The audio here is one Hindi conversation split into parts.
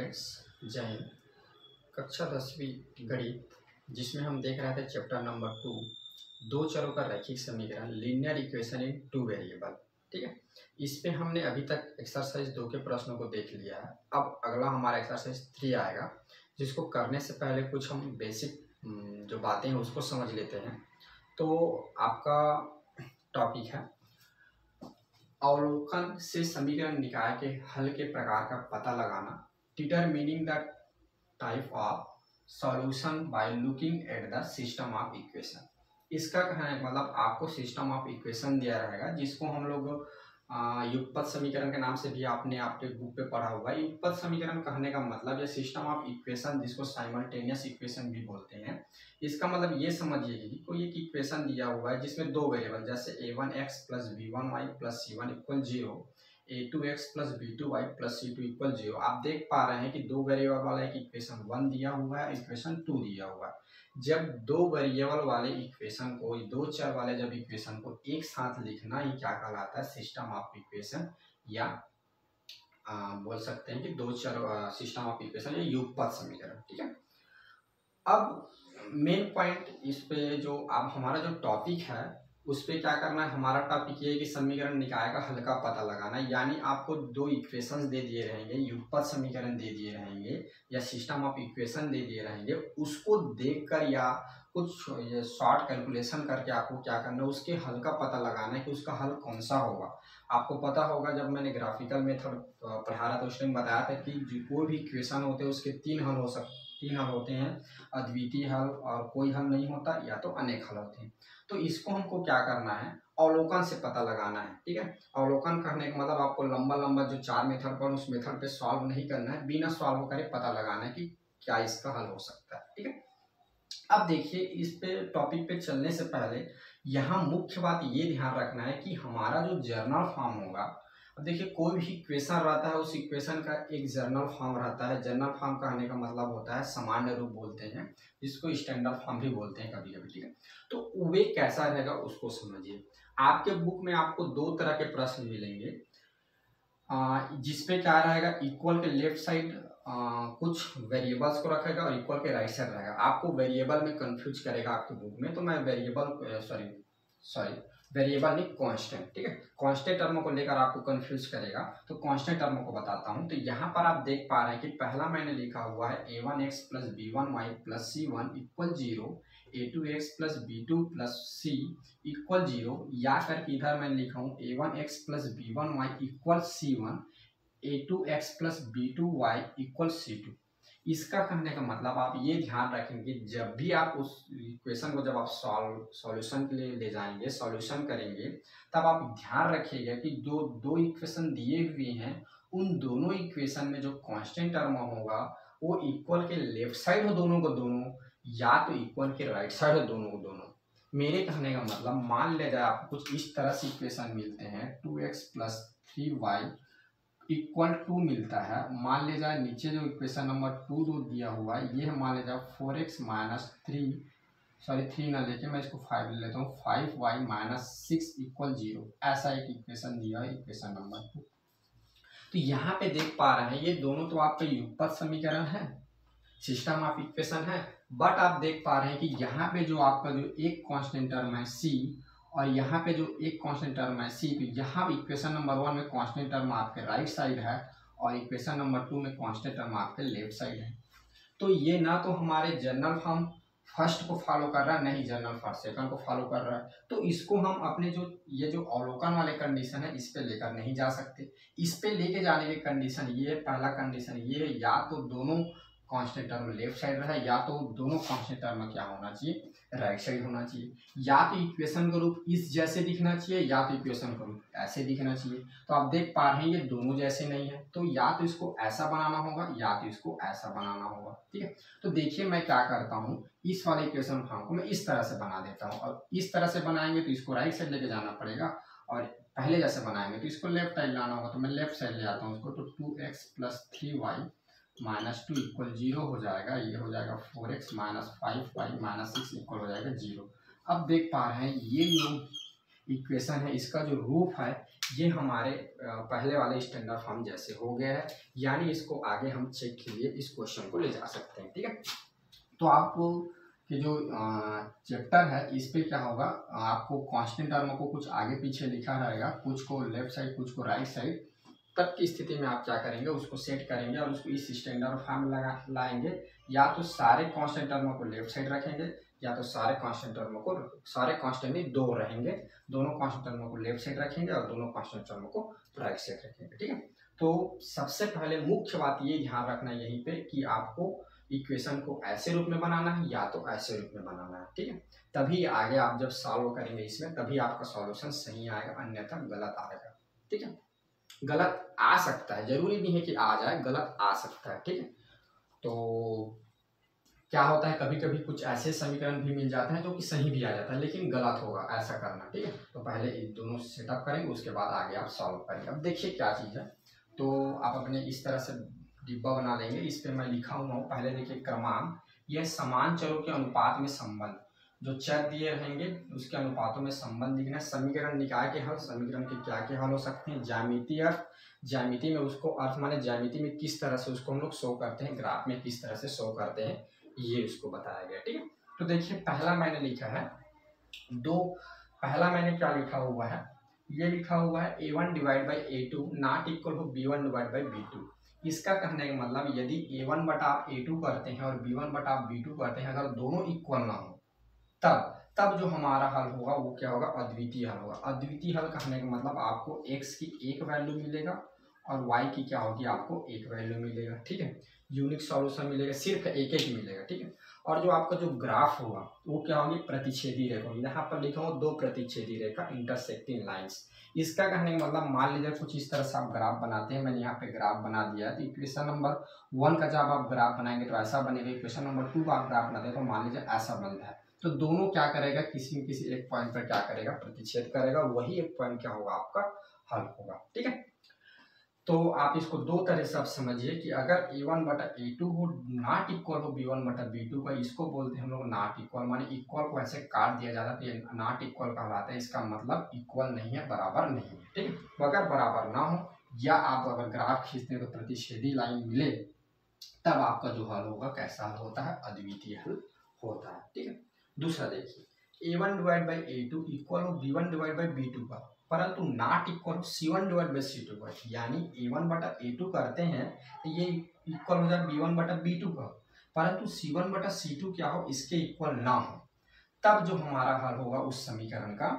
स्टूडेंट्स, जय हिंद। कक्षा 10वीं गणित जिसमें हम देख रहे थे चैप्टर नंबर 2, दो चरों का रैखिक समीकरण, linear equation in two variable. ठीक है, इस पे हमने अभी तक एक्सरसाइज 2 के प्रश्नों को देख लिया है। अब अगला हमारा एक्सरसाइज 3 आएगा, जिसको करने से पहले कुछ हम बेसिक जो बातें हैं उसको समझ लेते हैं। तो आपका टॉपिक है अवलोकन से समीकरण निकाय के हल के प्रकार का पता लगाना, determining the type of solution by looking at the system of equation. इसका कहना है मतलब आपको सिस्टम ऑफ इक्वेशन दिया रहेगा, जिसको हम लोग युगपत समीकरण के नाम से भी आपने आपके बुक पे पढ़ा हुआ है। युगपत समीकरण कहने का मतलब या सिस्टम ऑफ इक्वेशन, जिसको साइमल्टेनियस इक्वेशन भी बोलते हैं, इसका मतलब ये समझिए कि कोई एक इक्वेशन दिया हुआ है जिसमें दो वेरिएबल जैसे a1x plus b1y plus c1 equal 0, a2x plus b2y plus c2 equal 0। आप देख पा रहे हैं कि दो वेरिएबल वाला एक इक्वेशन 1 दिया हुआ है, इक्वेशन 2 दिया हुआ है। जब दो वेरिएबल वाले इक्वेशन को, दो चर वाले जब इक्वेशन को एक साथ लिखना ही क्या कहलाता है, सिस्टम ऑफ इक्वेशन, या बोल सकते हैं कि दो चर सिस्टम ऑफ इक्वेशन या युगपत समीकरण। ठीक है, अब मेन पॉइंट इस पे जो अब हमारा जो टॉपिक है उस पे क्या करना है। हमारा टॉपिक ये है कि समीकरण निकाय का हल का पता लगाना, यानी आपको दो इक्वेशंस दे दिए रहेंगे, युगपत समीकरण दे दिए रहेंगे या सिस्टम ऑफ इक्वेशन दे दिए रहेंगे, उसको देखकर या कुछ शॉर्ट कैलकुलेशन करके आपको क्या करना है, उसके हल का पता लगाना है कि उसका हल कौन सा होगा। आपको पता होगा जब मैंने ग्राफिकल मेथड पढ़ा रहा था उस टाइम बताया था कि कोई भी इक्वेशन होते हैं उसके तीन हल होते हैं, अद्वितीय हल, और कोई हल नहीं होता, या तो अनेक हल होते हैं। तो इसको हमको क्या करना है, अवलोकन से पता लगाना है। ठीक है, अवलोकन करने का मतलब आपको लंबा लंबा जो चार मेथड पर उस मेथड पे सॉल्व नहीं करना है, बिना सॉल्व करे पता लगाना है कि क्या इसका हल हो सकता है। ठीक है, अब देखिए इस पे टॉपिक पे चलने से पहले यहाँ मुख्य बात ये ध्यान रखना है कि हमारा जो जर्नल फॉर्म होगा, अब देखिए कोई भी इक्वेशन रहता है उस इक्वेशन का एक जर्नल फॉर्म रहता है। जर्नल फॉर्म कहने का मतलब होता है सामान्य रूप बोलते हैं, जिसको स्टैंडर्ड फॉर्म भी बोलते हैं कभी कभी। ठीक है, तो वे कैसा रहेगा उसको समझिए। आपके बुक में आपको दो तरह के प्रश्न मिलेंगे, जिसपे क्या रहेगा, इक्वल के लेफ्ट साइड कुछ वेरिएबल्स को रखेगा और इक्वल के राइट साइड रहेगा। आपको वेरिएबल में कंफ्यूज करेगा आपके बुक में, तो मैं वेरिएबल नहीं कांस्टेंट, ठीक है, कांस्टेंट टर्मों को लेकर आपको कंफ्यूज करेगा, तो कांस्टेंट टर्मों को बताता हूं। तो यहाँ पर आप देख पा रहे हैं कि पहला मैंने लिखा हुआ है a1x plus b1y plus c1 equal 0, a2x plus b2 plus c equal 0, या करके इधर मैं लिखा हूँ a1x plus b1y equal c1, a2x plus b2y equal c2। इसका कहने का मतलब आप ये ध्यान रखेंगे, जब भी आप उस इक्वेशन को जब आप सॉल्यूशन के लिए ले जाएंगे, सॉल्यूशन करेंगे, तब आप ध्यान रखिएगा कि दो इक्वेशन दिए हुए हैं, उन दोनों इक्वेशन में जो कांस्टेंट टर्म होगा वो इक्वल के लेफ्ट साइड हो दोनों को दोनों, या तो इक्वल के राइट साइड हो दोनों को दोनों। मेरे कहने का मतलब मान ले जाए आपको कुछ इस तरह से इक्वेशन मिलते हैं, 2x प्लस 3y इक्वल 2 मिलता है। मान ले जाए नीचे जो इक्वेशन नंबर 2 जो दिया हुआ है ये मान ले जाए 4x माइनस 3 ना लेके मैं इसको 5 ले लेता हूँ, 5y माइनस 6 इक्वल 0। ऐसा एक इक्वेशन दिया है, इक्वेशन नंबर 2। तो यहाँ पे देख पा रहे हैं ये दोनों तो आपका युगपत समीकरण है, सिस्टम ऑफ इक्वेशन है, बट आप देख पा रहे हैं कि यहाँ पे जो आपका जो एक कांस्टेंट टर्म है c, और यहाँ पे जो एक कांस्टेंट टर्म है c, तो यहाँ इक्वेशन नंबर 1 में कांस्टेंट टर्म आपके राइट साइड है और इक्वेशन नंबर 2 में कांस्टेंट टर्म आपके लेफ्ट साइड है। तो ये ना तो हमारे जनरल फॉर्म फर्स्ट को फॉलो कर रहा है, नहीं जनरल फॉर्म सेकंड को फॉलो कर रहा है। तो इसको हम अपने जो ये जो अवलोकन वाले कंडीशन है इस पे लेकर नहीं जा सकते। इस पे लेके जाने की कंडीशन ये है, पहला कंडीशन ये है, या तो दोनों कांस्टेंट टर्म लेफ्ट साइड रहे, या तो दोनों कांस्टेंट टर्म क्या होना चाहिए, राइट साइड होना चाहिए। या तो इक्वेशन का रूप इस जैसे दिखना चाहिए, या तो इक्वेशन का रूप ऐसे दिखना चाहिए। तो आप देख पा रहे हैं ये दोनों जैसे नहीं है, तो या तो इसको ऐसा बनाना होगा या तो इसको ऐसा बनाना होगा। ठीक है, तो देखिए मैं क्या करता हूँ, इस वाले इक्वेशन फॉर्म को मैं इस तरह से बना देता हूँ, और इस तरह से बनाएंगे तो इसको राइट साइड लेके जाना पड़ेगा, और पहले जैसे बनाएंगे तो इसको लेफ्ट साइड लाना होगा, तो मैं लेफ्ट साइड ले आता हूँ इसको। तो 2x plus 3y minus 2 equal 0 हो जाएगा, ये हो जाएगा 4x minus 5y minus 6 equal हो जाएगा 0। अब देख पा रहे हैं ये जो इक्वेशन है, इसका जो रूप है ये हमारे पहले वाले स्टैंडर्ड फॉर्म जैसे हो गया है, यानी इसको आगे हम चेक के लिए इस क्वेश्चन को ले जा सकते हैं। ठीक है, तो आपको कि जो चैप्टर है इस पे क्या होगा, आपको कांस्टेंट टर्म को कुछ आगे पीछे लिखा रहेगा, कुछ को लेफ्ट साइड कुछ को राइट साइड। तब की स्थिति में आप क्या करेंगे, उसको सेट करेंगे और उसको इस स्टैंडर्ड फॉर्म में लाएंगे। या तो सारे कांस्टेंट टर्म को लेफ्ट साइड रखेंगे, या तो सारे कांस्टेंट टर्म को, सारे कांस्टेंट ही दो रहेंगे, दोनों कांस्टेंट टर्म को लेफ्ट साइड रखेंगे और दोनों कांस्टेंट टर्म को राइट साइड रखेंगे। ठीक है, तो सबसे पहले मुख्य बात ये ध्यान रखना यहीं पे कि आपको इक्वेशन को ऐसे रूप में बनाना है या तो ऐसे रूप में बनाना है। ठीक है, तभी आगे आप जब सॉल्व करेंगे इसमें तभी आपका सॉल्यूशन सही आएगा, अन्यथा गलत आएगा। ठीक है, गलत आ सकता है, जरूरी नहीं है कि आ जाए, गलत आ सकता है। ठीक है, तो क्या होता है कभी कभी कुछ ऐसे समीकरण भी मिल जाते हैं जो कि सही भी आ जाता है लेकिन गलत होगा, ऐसा करना। ठीक है, तो पहले इन दोनों सेटअप करेंगे, उसके बाद आगे आप सॉल्व करेंगे। अब देखिए क्या चीज़ है, तो आप अपने इस तरह से डिब्बा बना लेंगे, इस पे मैं लिखा हुआ हूँ। पहले देखिए क्रमांक, यह समान चरों के अनुपात में संबंध, जो चर दिए रहेंगे उसके अनुपातों में संबंध लिखना है। समीकरण निकाय के हल, समीकरण के क्या क्या हल हो सकते हैं, ज्यामितीय अर्थ, ज्यामिति में उसको अर्थ माने ज्यामिति में किस तरह से उसको हम लोग शो करते हैं, ग्राफ में किस तरह से शो करते हैं, ये उसको बताया गया। ठीक है, तो देखिए पहला मैंने लिखा है पहला मैंने क्या लिखा हुआ है, ये लिखा हुआ है a1 divide by a2 not equal to b1 divide by b2। इसका कहने का मतलब यदि a1 बटा आप a2 करते हैं और b1 बटा आप b2 करते हैं, अगर दोनों इक्वल ना हो तब जो हमारा हल होगा वो क्या होगा, अद्वितीय हल होगा। अद्वितीय हल कहने का मतलब आपको x की एक वैल्यू मिलेगा और y की क्या होगी, आपको एक वैल्यू मिलेगा। ठीक है, यूनिक सॉल्यूशन मिलेगा, सिर्फ एक ही मिलेगा। ठीक है, और जो आपका जो ग्राफ होगा वो क्या होगी, प्रतिच्छेदी रेखा। यहाँ पर लिखा हो दो प्रतिच्छेदी रेखा, इंटरसेक्टिंग लाइंस। इसका कहने का मतलब मान लीजिए कुछ इस तरह से आप ग्राफ बनाते हैं, मैंने यहाँ पे ग्राफ बना दिया है। तो इक्वेशन नंबर 1 का जब आप ग्राफ बनाएंगे तो ऐसा बनेगा, इक्वेशन नंबर 2 का आप ग्राफ बनाते हैं तो मान लीजिए ऐसा बनता है। तो दोनों क्या करेगा, किसी न किसी एक पॉइंट पर क्या करेगा, प्रतिच्छेद करेगा, वही एक पॉइंट क्या होगा, आपका हल होगा। ठीक है, तो आप इसको दो तरह से आप समझिए कि अगर a1 बटा a2 हो नॉट इक्वल हो b1 बटा b2 का, इसको बोलते हैं हम लोग नॉट इक्वल, माने इक्वल को ऐसे काट दिया जाता है तो ये नॉट इक्वल कहलाता है। इसका मतलब इक्वल नहीं है, बराबर नहीं है। ठीक है, तो अगर बराबर ना हो या आप अगर ग्राफ खींचते हैं तो प्रतिच्छेदी लाइन मिले, तब आपका जो हल होगा कैसा हल होता है, अद्वितीय हल होता है। ठीक है, दूसरा देखिए a1 divide by a2 equal हो b1 डिवाइड बाई b2 का, परंतु not equal c1 divide by c2 का, यानी a1 बटा a2 करते हैं तो ये इक्वल हो जाए b1 बटा b2 का, परंतु c1 बटा c2 क्या हो, इसके इक्वल ना हो, तब जो हमारा हल होगा उस समीकरण का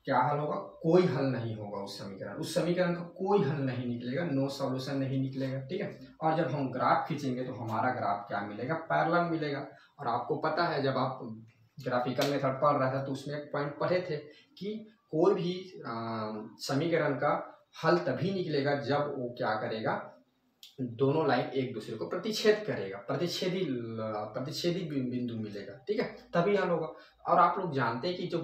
क्या हल होगा, कोई हल नहीं होगा उस समीकरण का कोई हल नहीं निकलेगा, नो सॉल्यूशन नहीं निकलेगा। ठीक है, और जब हम ग्राफ खींचेंगे तो हमारा ग्राफ क्या मिलेगा, पैरेलल मिलेगा। और आपको पता है जब आप ग्राफिकल मेथड पढ़ रहे थे तो उसमें एक पॉइंट पढ़े थे कि कोई भी समीकरण का हल तभी निकलेगा जब वो क्या करेगा, दोनों लाइन एक दूसरे को प्रतिच्छेद करेगा, प्रतिच्छेदी बिंदु मिलेगा। ठीक है, तभी हल होगा। और आप लोग जानते हैं कि जो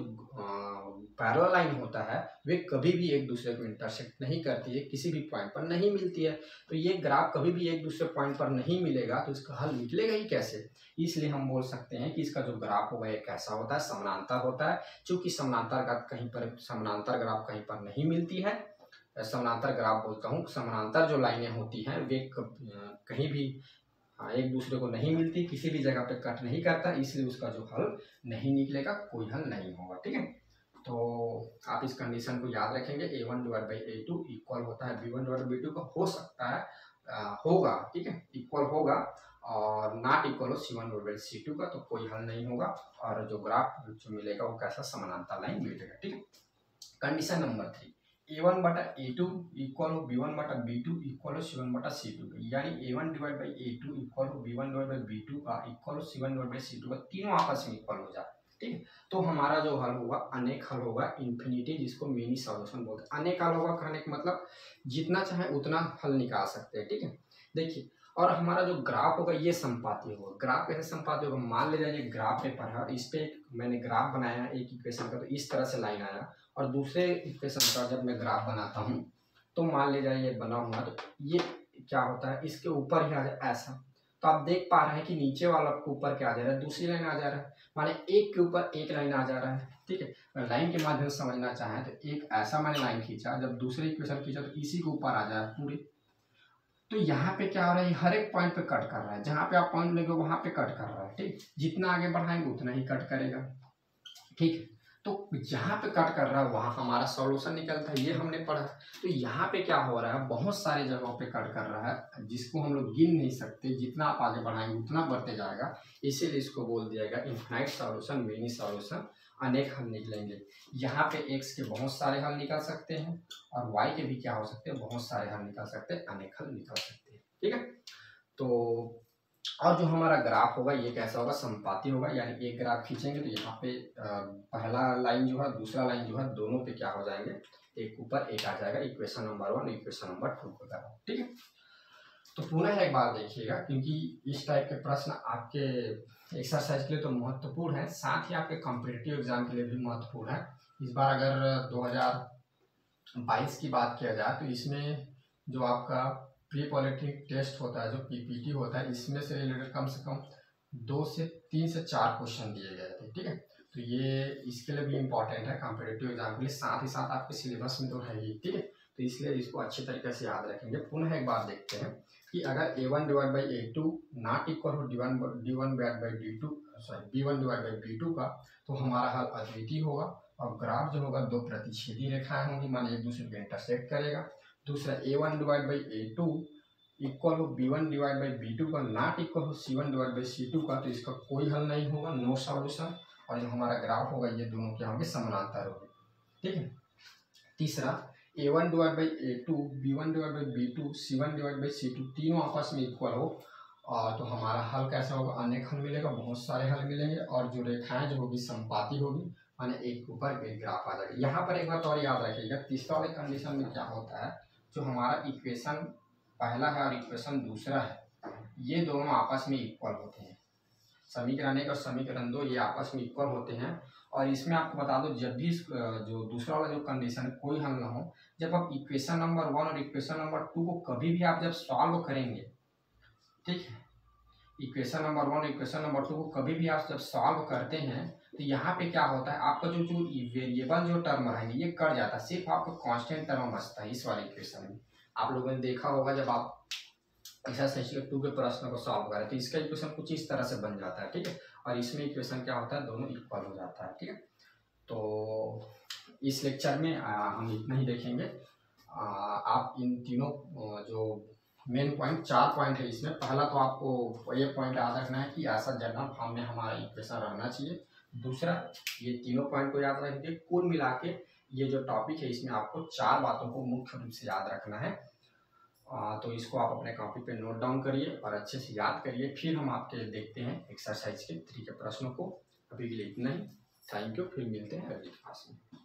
पैरेलल लाइन होता है वे कभी भी एक दूसरे को इंटरसेक्ट नहीं करती है, किसी भी पॉइंट पर नहीं मिलती है। तो ये ग्राफ कभी भी एक दूसरे पॉइंट पर नहीं मिलेगा तो इसका हल निकलेगा ही कैसे। इसलिए हम बोल सकते हैं कि इसका जो ग्राफ होगा ये कैसा होता है, समानांतर होता है। चूंकि समानांतर ग्राफ कहीं पर नहीं मिलती है, समानांतर ग्राफ बोलता हूँ, समानांतर जो लाइनें होती हैं वे कहीं भी एक दूसरे को नहीं मिलती, किसी भी जगह पे कट नहीं करता, इसलिए उसका जो हल नहीं निकलेगा, कोई हल नहीं होगा। ठीक है, तो आप इस कंडीशन को याद रखेंगे, a1 divide by a2 equal होता है b1 डिवाइड बाई b2 का, हो सकता है होगा। ठीक है, इक्वल होगा और नॉट इक्वल हो c1 डिवाइड बाई c2 का, तो कोई हल नहीं होगा और जो ग्राफ जो मिलेगा वो कैसा, समानांतर लाइन मिलेगा। ठीक है, कंडीशन नंबर 3, a1 बटा a2 इक्वल हो b1 बटा b2 इक्वल हो c1 बटा c2 का, यानी a1 divide by a2 equal हो b1 डिवाइड बाई b2 का इक्वल हो c1 डिवाइड बाई c2 का, तीनों आपस में इक्वल हो जाए। ठीक है, तो हमारा जो हल होगा अनेक हल होगा, इन्फिनिटी, जिसको मिनी सॉल्यूशन बोलते हैं। अनेक हल होगा कहने का मतलब जितना चाहे उतना हल निकाल सकते हैं। ठीक है, देखिए, और हमारा जो ग्राफ होगा ये संपाती होगा। ग्राफ कैसे संपाती होगा, मान लीजिए ये ग्राफ पेपर है, इस पे मैंने ग्राफ बनाया एक इक्वेशन का, तो इस तरह से लाइन आया, और दूसरे इक्वेशन का जब मैं ग्राफ बनाता हूँ तो मान लीजिए ये बना हुआ, तो ये क्या होता है, इसके ऊपर ही आ जाए ऐसा, तो आप देख पा रहे हैं कि नीचे वाला के ऊपर क्या आ जा रहा है, दूसरी लाइन आ जा रहा है। माने एक के ऊपर एक लाइन आ जा रहा है, ठीक है। अगर लाइन के माध्यम से समझना चाहें तो एक ऐसा मैंने लाइन खींचा, जब दूसरे इक्वेशन खींचा तो इसी के ऊपर आ जाए पूरे। तो यहाँ पे क्या हो रहा है, हर एक पॉइंट पे कट कर रहा है, जहाँ पे आप पॉइंट लेंगे वहां पे कट कर रहा है, ठीक। जितना आगे बढ़ाएंगे उतना ही कट करेगा, ठीक है। तो जहाँ पे कट कर रहा है वहां हमारा सॉल्यूशन निकलता है, ये हमने पढ़ा। तो यहाँ पे क्या हो रहा है, बहुत सारे जगहों पे कट कर रहा है, जिसको हम लोग गिन नहीं सकते, जितना आप आगे बढ़ाएंगे उतना बढ़ते जाएगा। इसीलिए इसको बोल दिया गया इनफाइनाइट सॉल्यूशन, मिनी सॉल्यूशन, अनेक हल निकलेंगे। यहाँ पे x के बहुत सारे हल निकल सकते हैं और y के भी क्या हो सकते हैं, बहुत सारे हल निकल सकते हैं, अनेक हल निकल सकते हैं, ठीक है। तो और जो हमारा ग्राफ होगा ये कैसा होगा, संपाती होगा, यानी एक ग्राफ खींचेंगे तो यहाँ पे पहला लाइन जो है, दूसरा लाइन जो है, दोनों पे क्या हो जाएंगे, एक ऊपर एक आ जाएगा, इक्वेशन नंबर 1 इक्वेशन नंबर 2 होगा, ठीक है। तो पुनः एक बार देखिएगा, क्योंकि इस टाइप के प्रश्न आपके एक्सरसाइज के लिए तो महत्वपूर्ण है, साथ ही आपके कॉम्पिटिटिव एग्जाम के लिए भी महत्वपूर्ण है। इस बार अगर 2022 की बात किया जाए तो इसमें जो आपका प्री पॉलिटेक्निक टेस्ट होता है, जो पीपीटी होता है, इसमें से रिलेटेड कम से कम 2 से 3 से 4 क्वेश्चन दिए गए थे, ठीक है। तो ये इसके लिए भी इम्पोर्टेंट है कॉम्पिटिटिव एग्जाम के लिए, साथ ही साथ आपके सिलेबस में तो है ही, ठीक है। तो इसलिए इसको अच्छी तरीके से याद रखेंगे। पुनः एक बार देखते हैं कि अगर a1 divide by a2 not equal हो d1 divide by d2 sorry b1 divide by b2 का, तो हमारा हल अद्वितीय होगा और ग्राफ जो होगा दो प्रतिच्छेदी रेखाएं होंगी, माने एक दूसरे को इंटरसेक्ट करेगा। दूसरा a1 divide by a2 equal हो b1 डिवाइड बाई b2 का, नॉट इक्वल हो c1 डिवाइड बाई c2 का, तो इसका कोई हल नहीं होगा, नो सॉल्यूशन। और जो हमारा ग्राफ होगा ये दोनों क्या होंगे, समानांतर होंगे, ठीक है। तीसरा a1 divide by a2 b1 divide by b2 c1 divide by c2 तीनों आपस में इक्वल हो, तो हमारा हल कैसा होगा, अनेक हल मिलेगा, बहुत सारे हल मिलेंगे। और जो रेखाएं जो होगी संपाती होगी, माने एक के ऊपर एक ग्राफ आ जाएगा। यहाँ पर एक बात और याद रखिएगा, तीसरा वाले कंडीशन में क्या होता है, जो हमारा इक्वेशन पहला है और इक्वेशन दूसरा है, ये दोनों आपस में इक्वल होते हैं। समीकरण 1 और समीकरण 2 ये आपस में इक्वल होते हैं। और इसमें आपको बता दो, जब भी जो दूसरा वाला जो कंडीशन कोई हल ना हो, जब आप इक्वेशन नंबर 1 और इक्वेशन नंबर 2 को कभी भी आप जब सॉल्व करेंगे, ठीक है, इक्वेशन नंबर 1 इक्वेशन नंबर 2 को कभी भी आप जब सॉल्व करते हैं, तो यहाँ पे क्या होता है, आपका जो जो वेरिएबल जो टर्म रहेंगे ये कट जाता है, सिर्फ आपको कांस्टेंट टर्म बचता है इस वाले इक्वेशन में। आप लोगों ने देखा होगा जब आप एक्सरसाइज 2 के प्रश्न को सॉल्व करें तो इसका इक्वेशन कुछ इस तरह से बन जाता है, ठीक है। और इसमें इक्वेशन क्या होता है, दोनों इक्वल हो जाता है, ठीक है। तो इस लेक्चर में हम इतना ही देखेंगे। आप इन तीनों जो मेन पॉइंट 4 पॉइंट है इसमें, पहला तो आपको ये पॉइंट याद रखना है कि ऐसा जनरल फॉर्म में हमारा इक्वेशन रहना चाहिए। दूसरा, ये तीनों पॉइंट को याद रखेंगे। कुल मिला के ये जो टॉपिक है इसमें आपको 4 बातों को मुख्य रूप से याद रखना है। तो इसको आप अपने कॉपी पे नोट डाउन करिए और अच्छे से याद करिए। फिर हम आपके देखते हैं एक्सरसाइज के 3 के प्रश्नों को। अभी के लिए इतना ही। थैंक यू, फिर मिलते हैं अगली क्लास में।